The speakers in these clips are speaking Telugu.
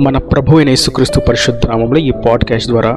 మన ప్రభు అయిన యేసుక్రీస్తు పరిశుద్ధ నామములో ఈ పాడ్కాస్ట్ ద్వారా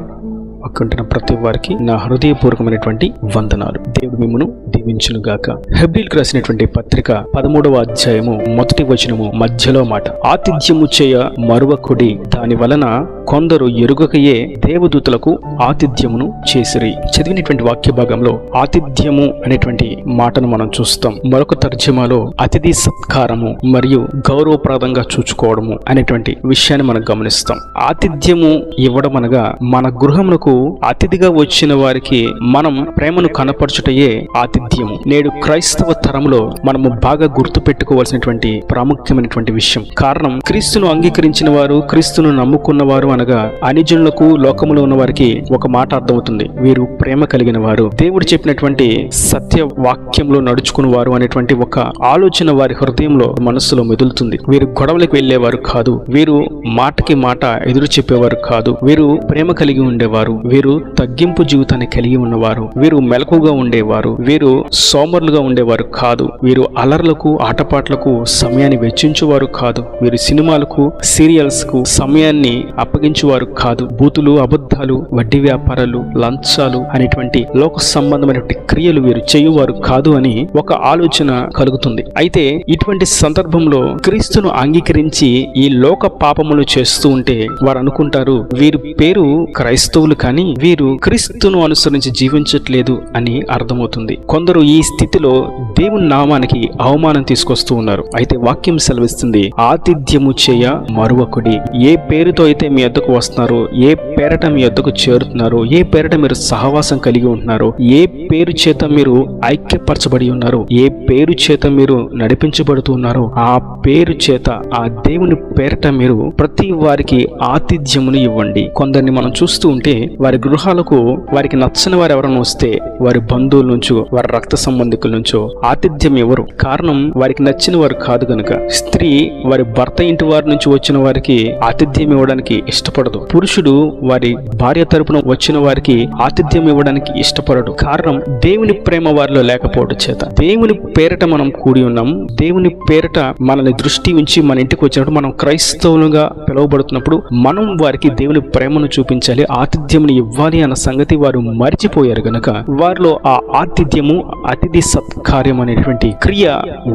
అక్కడుంటున్న ప్రతి వారికి నా హృదయపూర్వకమైనటువంటి వందనాలు. దేవుడు మిమ్మును దీవించును గాక. హెబ్రీయులకు రాసినటువంటి పత్రిక 13వ అధ్యాయము 1వ వచనము మధ్యలో మాట, ఆతిథ్యము చేయ మరువకుడి, దాని వలన కొందరు ఎరుగకయే దేవదూతలకు ఆతిథ్యమును చేసిరి. చదివినటువంటి వాక్య భాగంలో ఆతిథ్యము అనేటువంటి మాటను మనం చూస్తాం. మరొక తర్జమాలో అతిథి సత్కారము మరియు గౌరవప్రదంగా చూచుకోవడము అనేటువంటి విషయాన్ని మనం గమనిస్తాం. ఆతిథ్యము ఇవ్వడం అనగా మన గృహమునకు అతిథిగా వచ్చిన వారికి మనం ప్రేమను కనపరచుటయే ఆతిథ్యము. నేడు క్రైస్తవ తరంలో మనము బాగా గుర్తు పెట్టుకోవాల్సినటువంటి ప్రాముఖ్యమైనటువంటి విషయం. కారణం, క్రీస్తును అంగీకరించిన వారు, క్రీస్తును నమ్ముకున్న వారు అనగా అనిజనులకు, లోకములో ఉన్న వారికి ఒక మాట అర్థమవుతుంది, వీరు ప్రేమ కలిగిన వారు, దేవుడు చెప్పినటువంటి సత్య వాక్యంలో నడుచుకున్న వారు అనేటువంటి ఒక ఆలోచన వారి హృదయంలో, మనస్సులో మెదులుతుంది. వీరు గొడవలకు వెళ్లేవారు కాదు, వీరు మాటకి మాట ఎదురు చెప్పేవారు కాదు, వీరు ప్రేమ కలిగి ఉండేవారు, వీరు తగ్గింపు జీవితాన్ని కలిగి ఉన్నవారు, వీరు మెలకుగా ఉండేవారు, వీరు సోమరులుగా ఉండేవారు కాదు, వీరు అలర్లకు, ఆటపాట్లకు సమయాన్ని వెచ్చించేవారు కాదు, వీరు సినిమాలకు, సీరియల్స్ కు సమయాన్ని అప్పగించేవారు కాదు, బూతులు, అబద్ధాలు, వడ్డీ వ్యాపారాలు, లంచాలు అనేటువంటి లోక సంబంధమైనటువంటి క్రియలు వీరు చేయువారు కాదు అని ఒక ఆలోచన కలుగుతుంది. అయితే ఇటువంటి సందర్భంలో క్రీస్తును అంగీకరించి ఈ లోక పాపములు చేస్తూ ఉంటే వారు అనుకుంటారు, వీరి పేరు క్రైస్తవులు కానీ వీరు క్రీస్తును అనుసరించి జీవించట్లేదు అని అర్థమవుతుంది. కొందరు ఈ స్థితిలో దేవుని నామానికి అవమానం తీసుకొస్తూ ఉన్నారు. అయితే వాక్యం సెలవిస్తుంది, ఆతిథ్యము చేయ మరువకుడి. ఏ పేరుతో అయితే మీ యొద్దకు వస్తున్నారో, ఏ పేరట మీ యొద్దకు చేరుతున్నారో, ఏ పేరట మీరు సహవాసం కలిగి ఉంటున్నారో, ఏ పేరు చేత మీరు ఐక్యపరచబడి ఉన్నారో, ఏ పేరు చేత మీరు నడిపించబడుతూ ఉన్నారో, ఆ పేరు చేత, ఆ దేవుని పేరట మీరు ప్రతి వారికి ఆతిథ్యమును ఇవ్వండి. కొందరిని మనం చూస్తూ ఉంటే వారి గృహాలకు వారికి నచ్చని వారు ఎవరైనా వస్తే వారి బంధువుల నుంచో, వారి రక్త సంబంధికుల నుంచో ఆతిథ్యం ఎవరు. కారణం, వారికి నచ్చిన వారు కాదు గనుక. స్త్రీ వారి భర్త ఇంటి వారి నుంచి వచ్చిన వారికి ఆతిథ్యం ఇవ్వడానికి ఇష్టపడదు. పురుషుడు వారి భార్య తరపున వచ్చిన వారికి ఆతిథ్యం ఇవ్వడానికి ఇష్టపడడు. కారణం, దేవుని ప్రేమ వారిలో లేకపోవడం చేత. దేవుని పేరట మనం కూడి ఉన్నాం. దేవుని పేరట మనల్ని దృష్టి ఉంచి మన ఇంటికి వచ్చినప్పుడు, మనం క్రైస్తవులుగా పిలువబడుతున్నప్పుడు మనం వారికి దేవుని ప్రేమను చూపించాలి, ఆతిథ్యమును ఇవ్వాలి అన్న సంగతి వారు మర్చిపోయారు గనక వారిలో ఆ ఆతిథ్యము, అతిథి సత్కార్యం అనేటువంటి క్రియ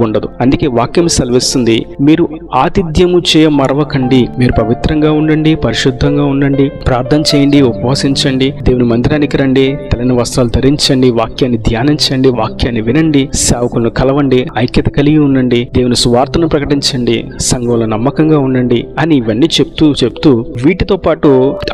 ఉండదు. అందుకే వాక్యం సెలవిస్తుంది, మీరు ఆతిథ్యము చేయ మరవకండి, మీరు పవిత్రంగా ఉండండి, పరిశుద్ధంగా ఉండండి, ప్రార్థన చేయండి, ఉపవాసించండి, దేవుని మందిరానికి రండి, తెల్లని వస్త్రాలు ధరించండి, వాక్యాన్ని ధ్యానించండి, వాక్యాన్ని వినండి, సేవకులను కలవండి, ఐక్యత కలిగి ఉండండి, దేవుని సువార్తను ప్రకటించండి, సంఘంలో నమ్మకంగా ఉండండి అని ఇవన్నీ చెప్తూ వీటితో పాటు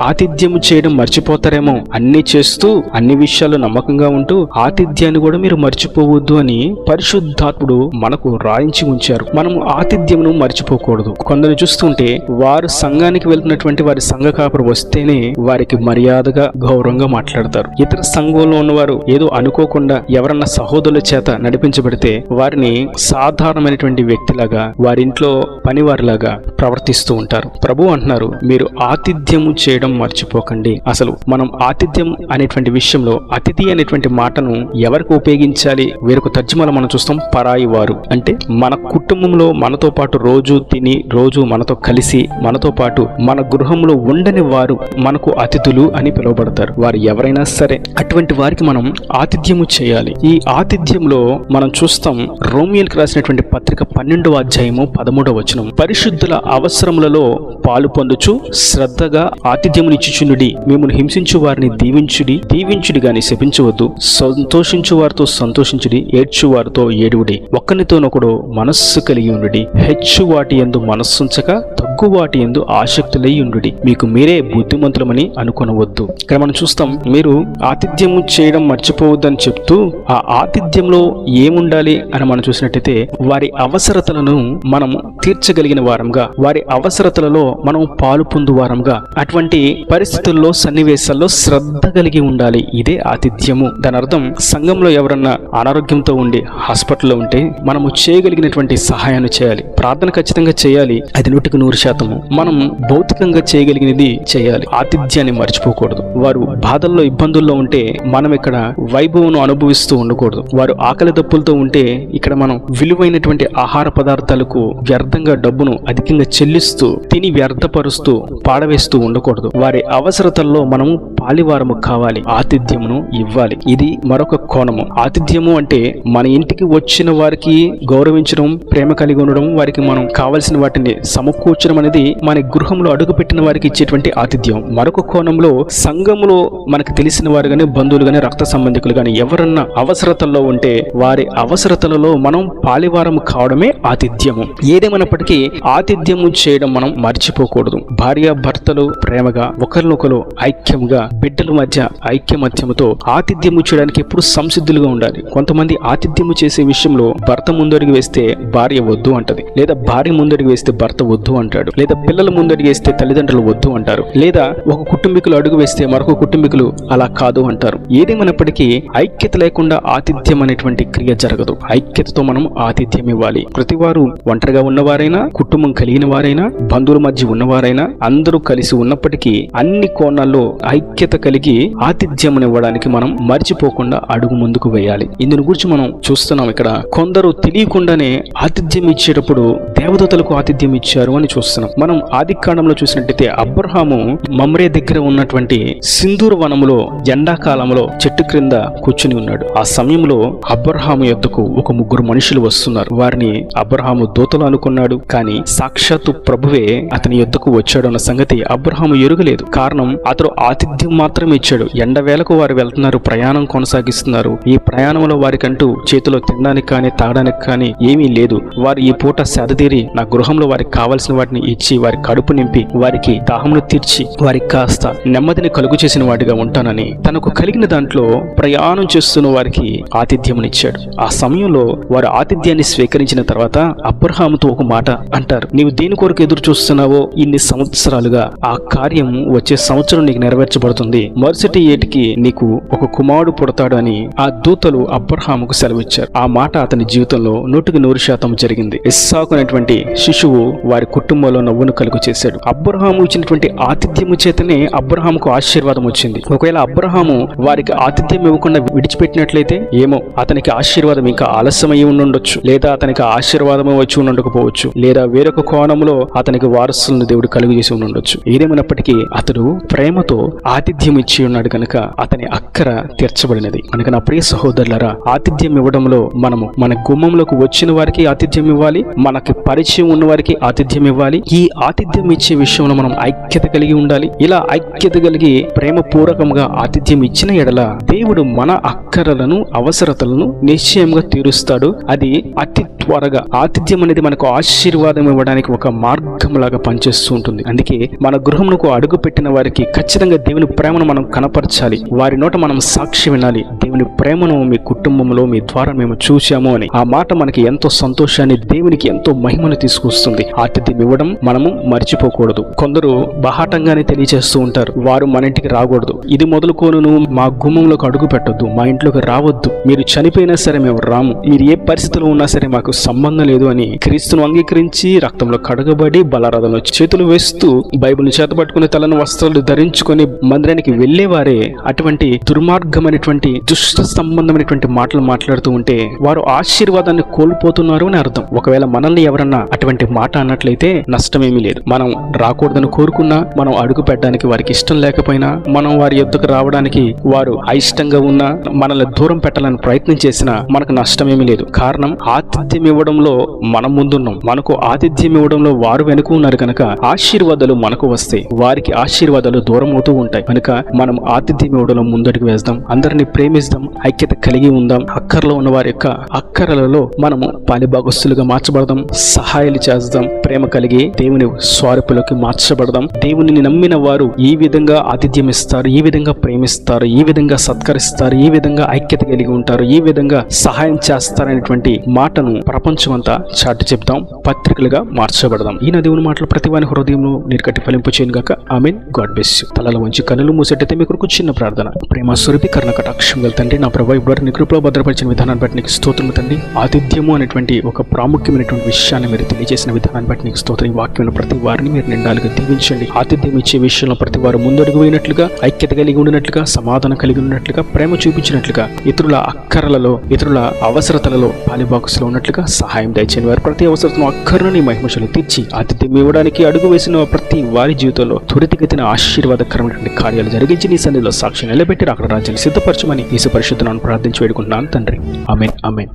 ఆతిథ్యము చేయడం మర్చిపోతారేమో, అన్ని చేస్తూ అన్ని విషయాల్లో నమ్మకంగా ఉంటూ ఆతిథ్యాన్ని కూడా మీరు మర్చిపోవద్దు అని పరిశుద్ధాత్ముడు మనకు రాయించి ఉంచారు. మనము ఆతిథ్యమును మర్చిపోకూడదు. కొందరు చూస్తుంటే వారు సంఘానికి వెళ్తున్నటువంటి వారి సంఘ కాపురు వస్తేనే వారికి మర్యాదగా, గౌరవంగా మాట్లాడతారు. ఇతర సంఘంలో ఉన్నవారు ఏదో అనుకోకుండా ఎవరన్నా సహోదరుల చేత నడిపించబడితే వారిని సాధారణమైనటువంటి వ్యక్తిలాగా, వారింట్లో పనివారిలాగా ప్రవర్తిస్తూ ఉంటారు. ప్రభు అంటున్నారు, మీరు ఆతిథ్యము చేయడం మర్చిపోకండి. అసలు మనం ఆతిథ్యం అనేటువంటి విషయంలో అతిథి అనేటువంటి మాటను ఎవరికి ఉపయోగించాలి? వేరొక తర్జుమాలో మనం చూస్తాం, పరాయి వారు. అంటే మన కుటుంబంలో మనతో పాటు రోజు తిని, రోజు మనతో కలిసి, మనతో పాటు మన గృహంలో ఉండని వారు మనకు అతిథులు అని పిలువబడతారు. వారు ఎవరైనా సరే అటువంటి వారికి మనం ఆతిథ్యము చేయాలి. ఈ ఆతిథ్యంలో మనం చూస్తాం, రోమియోలకు రాసినటువంటి పత్రిక 12వ అధ్యాయము 13వ వచనం, పరిశుద్ధుల అవసరములలో పాలు పొందుచు శ్రద్ధగా ఆతిథ్యమునిచ్చుచుండుడి, మిమ్మల్ని హింసించు వారిని దీవించుడి గాని శపించవద్దు, సంతోషించు వారితో సంతోషించుడి, ఏడ్చు వారితో ఏడువుడి, ఒక్కనితోనొకడు మనస్సు కలిగి ఉండుడి, హెచ్చు వాటి యందు మనస్సుంచక తగ్గు వాటి యందు ఆసక్తులై ఉండుడి, మీకు మీరే బుద్ధిమంతులమని అనుకొనవద్దు. ఇక్కడ మనం చూస్తాం, మీరు ఆతిథ్యము చేయడం మర్చిపోవద్దని చెప్తూ ఆ ఆతిథ్యంలో ఏముండాలి అని మనం చూసినట్టయితే వారి అవసరతలను మనం తీర్చగలిగిన వారంగా, వారి అవసరతలలో మనం పాలు పొందు వారంగా, అటువంటి పరిస్థితుల్లో, సన్నివేశాల్లో సన్నివేశాల్లో శ్రద్ధ కలిగి ఉండాలి. ఇదే ఆతిథ్యము. దాని అర్థం సంఘంలో ఎవరన్నా అనారోగ్యంతో ఉండి హాస్పిటల్లో ఉంటే మనము చేయగలిగినటువంటి సహాయాన్ని చేయాలి. ప్రార్థన ఖచ్చితంగా చేయాలి, అది 100%. మనం భౌతికంగా చేయగలిగినది చేయాలి. ఆతిథ్యాన్ని మర్చిపోకూడదు. వారు బాధల్లో ఇబ్బందుల్లో ఉంటే మనం ఇక్కడ వైభవం అనుభవిస్తూ ఉండకూడదు. వారు ఆకలి దప్పులతో ఉంటే ఇక్కడ మనం విలువైనటువంటి ఆహార పదార్థాలకు వ్యర్థంగా డబ్బును అధికంగా చెల్లిస్తూ తిని వ్యర్థపరుస్తూ పాడవేస్తూ ఉండకూడదు. వారి అవసరతల్లో మనము పాలివారము కావాలి, ఆతిథ్యమును ఇవ్వాలి. ఇది మరొక కోణము. ఆతిథ్యము అంటే మన ఇంటికి వచ్చిన వారికి గౌరవించడం, ప్రేమ కలిగి ఉండడం, వారికి మనం కావలసిన వాటిని సమకూర్చడం అనేది మన గృహంలో అడుగుపెట్టిన వారికి ఇచ్చేటువంటి ఆతిథ్యం. మరొక కోణంలో సంఘంలో మనకు తెలిసిన వారు గాని, బంధువులు గాని, రక్త సంబంధికులు గాని ఎవరన్నా అవసరతల్లో ఉంటే వారి అవసరతలలో మనం పాలివారం కావడమే ఆతిథ్యము. ఏదేమైనప్పటికీ ఆతిథ్యము చేయడం మనం మర్చిపోకూడదు. భార్య భర్తలు ప్రేమగా ఒకరినొకరు ఐక్యముగా, బిడ్డల మధ్య ఐక్యమత్యముతో ఆతిథ్యము చేయడానికి ఎప్పుడు సంసిద్ధులుగా ఉండాలి. కొంతమంది ఆతిథ్యము చేసే విషయంలో భర్త ముందడుగు వేస్తే భార్య వద్దు అంటది, లేదా భార్య ముందడుగు వేస్తే భర్త వద్దు అంటాడు, లేదా పిల్లల ముందడుగు వేస్తే తల్లిదండ్రులు వద్దు అంటారు, లేదా ఒక కుటుంబీకులు అడుగు వేస్తే మరొక కుటుంబీకులు అలా కాదు అంటారు. ఏదేమైనప్పటికీ ఐక్యత లేకుండా ఆతిథ్యం అనేటువంటి క్రియ జరగదు. ఐక్యతతో మనం ఆతిథ్యం ఇవ్వాలి. ప్రతి వారు ఒంటరిగా ఉన్నవారైనా, కుటుంబం కలిగిన వారైనా, బంధువుల మధ్య ఉన్నవారైనా అందరూ కలిసి ఉన్నప్పటికీ అన్ని కోణాల్లో ఐక్యత కలిగి ఆతిథ్యం ఇవ్వడానికి మనం మర్చిపోకుండా అడుగు ముందుకు వేయాలి. ఇందుని గురించి మనం చూస్తున్నాం. ఇక్కడ కొందరు తెలియకుండానే ఆతిథ్యం ఇచ్చేటప్పుడు దేవదూతలకు ఆతిథ్యం ఇచ్చారు అని చూస్తున్నాం. మనం ఆదికాండంలో చూసినట్టయితే అబ్రహాము మమ్రే దగ్గర ఉన్నటువంటి సింధూర వనములో ఎండాకాలంలో చెట్టు క్రింద కూర్చుని ఉన్నాడు. ఆ సమయంలో అబ్రహాము యొద్దకు ఒక 3 మనుషులు వస్తున్నారు. వారిని అబ్రహాము దూతలు అనుకున్నాడు, కానీ సాక్షాత్తు ప్రభువే అతని యొద్దకు వచ్చాడు అన్న సంగతి అబ్రహాము ఎరుగలేదు. కారణం అతడు ఆతిథ్యం మాత్రమే ఇచ్చాడు. ఎండవేళకు వారు వెళ్తున్నారు, ప్రయాణం కొనసాగిస్తున్నారు. ఈ ప్రయాణంలో వారికంటూ చేతిలో తినడానికి కానీ తాగడానికి కానీ ఏమీ లేదు. వారు ఈ పూట సేదతీరి నా గృహంలో వారికి కావలసిన వాటిని ఇచ్చి వారి కడుపు నింపి వారికి దాహమును తీర్చి వారికి కాస్త నెమ్మదిని కలుగు చేసిన వాడిగా ఉంటానని తనకు కలిగిన దాంట్లో ప్రయాణం చేస్తున్న వారికి ఆతిథ్యమునిచ్చాడు. ఆ సమయంలో వారు ఆతిథ్యాన్ని స్వీకరించిన తర్వాత అబ్రహాముతో ఒక మాట అంటారు, నీవు దేని కొరకు ఎదురు చూస్తున్నావో ఇన్ని సంవత్సరాలుగా ఆ కార్యం వచ్చే సంవత్సరం నీకు నెరవేర్చబడుతుంది, మరుసటి ఏటికి నీకు ఒక కుమారుడు పుడతాడు అని ఆ దూతలు అబ్రహాముకు సెలవిచ్చారు. ఆ మాట అతని జీవితంలో 100% జరిగింది. ఇస్సాకు అనేటువంటి శిశువు వారి కుటుంబంలో నవ్వును కలుగు చేశాడు. అబ్రహాము ఇచ్చినటువంటి ఆతిథ్యము చేతనే అబ్రహాముకు ఆశీర్వాదం వచ్చింది. ఒకవేళ అబ్రహాము వారికి ఆతిథ్యం ఇవ్వకుండా విడిచిపెట్టినట్లయితే ఏమో అతనికి ఆశీర్వాదం ఇంకా ఆలస్యమై ఉండొచ్చు, లేదా అతనికి ఆశీర్వాదమే వచ్చి ఉండకపోవచ్చు, లేదా వేరొక కోణంలో అతనికి వారసులను దేవుడు కలుగు చేసి ఉండొచ్చు. ఏదేమైనప్పటికీ అతడు ప్రేమతో ఆతిథ్యం ఇచ్చి ఉన్నాడు కనుక అతని అక్కర తీర్చబడినది. కనుక నా ప్రియ సహోదరులారా, ఆతిథ్యం ఇవ్వడంలో మనము మన గుమ్మంలోకి వచ్చిన వారికి ఆతిథ్యం ఇవ్వాలి, మనకి పరిచయం ఉన్న వారికి ఆతిథ్యం ఇవ్వాలి. ఈ ఆతిథ్యం ఇచ్చే విషయంలో మనం ఐక్యత కలిగి ఉండాలి. ఇలా ఐక్యత కలిగి ప్రేమపూర్వకంగా ఆతిథ్యం ఇచ్చిన ఎడల దేవుడు మన అక్కరలను, అవసరతలను నిశ్చయంగా తీరుస్తాడు. అది అతి త్వరగా. ఆతిథ్యం అనేది మనకు ఆశీర్వాదం ఇవ్వడానికి ఒక మార్గం లాగా పనిచేస్తూ ఉంటుంది. అందుకే మన గృహమునకు అడుగు పెట్టిన వారికి ఖచ్చితంగా దేవుని ప్రేమను మనం కనపరచాలి. వారి నోట మనం సాక్షి వినాలి, దేవుని ప్రేమను మీ కుటుంబంలో మీ ద్వారా మేము చూశాము అని. ఆ మాట మనకి ఎంతో సంతోషాన్ని, దేవునికి ఎంతో మహిమను తీసుకొస్తుంది. ఆతిథ్యం ఇవ్వడం మనము మర్చిపోకూడదు. కొందరు బాహాటంగానే తెలియజేస్తూ ఉంటారు, వారు మన ఇంటికి రాకూడదు, ఇది మొదలుకోను మా గుమ్మంలోకి అడుగు పెట్టొద్దు, మా ఇంట్లోకి రావద్దు, మీరు చనిపోయినా సరే మేము రాము, మీరు ఏ పరిస్థితిలో ఉన్నా సరే మాకు సంబంధం లేదు అని క్రీస్తును అంగీకరించి రక్తంలో కడగబడి బలారాధనలో చేతులు వేస్తూ బైబిల్ని చేతపట్టుకుని తలను వస్త్రాలు ధరించుకొని మందిరానికి వెళ్లేవారే అటువంటి దుర్మార్గమైనటువంటి దుష్ట సంబంధమైనటువంటి మాటలు మాట్లాడుతూ ఉంటే వారు ఆశీర్వాదాన్ని కోల్పోతున్నారు అని అర్థం. ఒకవేళ మనల్ని ఎవరన్నా అటువంటి మాట అన్నట్లయితే నష్టమేమీ లేదు. మనం రాకూడదని కోరుకున్నా, మనం అడుగు పెట్టడానికి వారికి ఇష్టం లేకపోయినా, మనం వారి యొద్దకు రావడానికి వారు అయిష్టంగా ఉన్నా, మనల్ని దూరం పెట్టాలని ప్రయత్నం చేసినా మనకు నష్టమేమీ లేదు. కారణం ఆతిథ్యం ఇవ్వడంలో మనం ముందున్నాం, మనకు ఆతిథ్యం ఇవ్వడంలో వారు వెనుక ఉన్నారు కనుక ఆశీర్వాదాలు మనకు వస్తాయి, వారికి ఆశీర్వాదాలు దూరం అవుతూ ఉంటాయి. కనుక మనం ఆతిథ్యం ఇవ్వడంలో ముందడుగు వేద్దాం, అందరినీ ప్రేమిద్దాం, ఐక్యత కలిగి ఉందాం. అక్కర్లో ఉన్న వారి యొక్క అక్కరలలో మనము పాలిభాగస్తులుగా మార్చబడదాం, సహాయాలు చేద్దాం, ప్రేమ కలిగి దేవుని స్వరూపులోకి మార్చబడదాం. దేవుని నమ్మిన వారు ఈ విధంగా ఆతిథ్యం ఇస్తారు, ఈ విధంగా ప్రేమిస్తారు, ఈ విధంగా సత్కరిస్తారు, ఈ విధంగా ఐక్యత కలిగి ఉంటారు, ఈ విధంగా సహాయం చేస్తారనేటువంటి మాటను ప్రపంచమంతా చాటి చెప్తాం, పత్రికలుగా మార్చబడదాం. ఈ దేవుని మాటలు ప్రతి వాని హృదయంలో నీరు కట్టి ఫలింపు చేయను గాక. ఆమేన్. God bless you. తలల వంచి కన్నులు మూసేటైతే మీ కొరకు చిన్న ప్రార్థన. ప్రేమ స్వరూపి కరుణ కటాక్షం గల తండ్రి, నా ప్రభావ ఇప్పటివరకు నీ కృపలో భద్రపరిచిన విధానాన్ని బట్టి నీకు స్తోత్రము తండ్రి. ఆతిథ్యము అనేటువంటి ఒక ప్రాముఖ్యమైనటువంటి విషయాన్ని మీరు తెలియజేసిన విధానాన్ని బట్టి నీకు స్తోత్రం. ఈ వాక్యంలో ప్రతి వారిని మీరు నిండాలుగా దీవించండి. ఆతిథ్యం ఇచ్చే విషయంలో ప్రతి వారు ముందడుగు వేయినట్లుగా, ఐక్యత కలిగి ఉండినట్లుగా, సమాధానం కలిగి ఉన్నట్లుగా, ప్రేమ చూపించినట్లుగా, ఇతరుల అక్కరలలో, ఇతరుల అవసరతలలో పాలిబాక్స్లో ఉన్నట్లుగా సహాయం దయచేయండి. వారు ప్రతి అవసరతను అక్కరను నీ మహిమశలు తీర్చి ఆతిథ్యం ఇవ్వడానికి అడుగు వేసిన ప్రతి వారి జీవితంలో త్వరితగతిన ఆశీర్వాదకరమైనటువంటి కార్యాలు జరిగించి నీ సన్నిధిలో సాక్షి నిలబెట్టి అక్కడ రాజ్యాన్ని సిద్ధపరచమని యేసు పరిశుద్ధ నామమున ప్రార్థించి వేడుకుంటున్నాను తండ్రి. ఆమేన్. ఆమేన్.